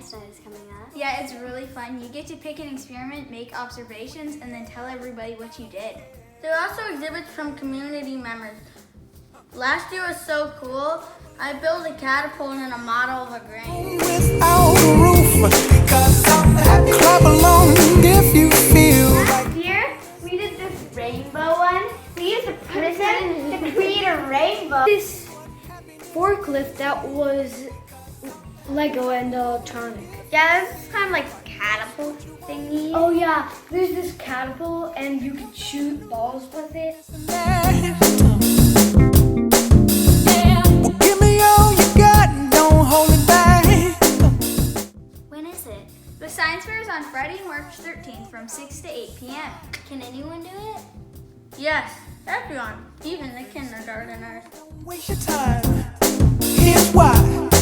science night is coming up. Yeah, it's really fun. You get to pick an experiment, make observations, and then tell everybody what you did. There are also exhibits from community members. Last year was so cool. I built a catapult and a model of a grain. Without a roof, clap along if you feel Last year, we did this rainbow one. We used a prism to create a rainbow. This forklift that was Lego and electronic. Yeah, this is kind of like a catapult thingy. Oh yeah, there's this catapult and you can shoot balls with it. Well, give me all you got and don't hold it back. When is it? The science fair is on Friday, March 13th from 6 to 8 p.m. Can anyone do it? Yes, everyone, even the kindergartners. Waste your time. Here's why.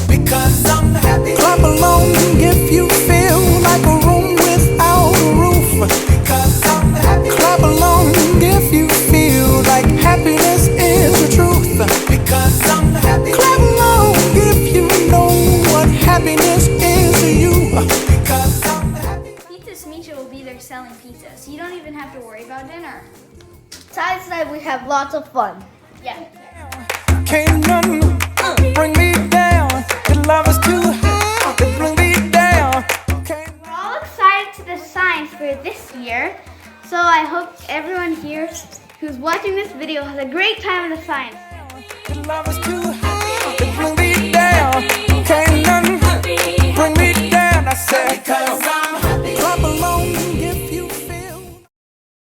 Because I'm happy. Clap along if you feel like a room without a roof. Because I'm happy. Clap along if you feel like happiness is the truth. Because I'm happy. Clap along if you know what happiness is to you. Because I'm happy. Pizza Smicha will be there selling pizza, so you don't even have to worry about dinner. Science night, we have lots of fun. Yeah. Can't none bring me down. Your love is too high to bring me down. We're all excited to the science fair this year, so I hope everyone here who's watching this video has a great time in the science. Your love is too high.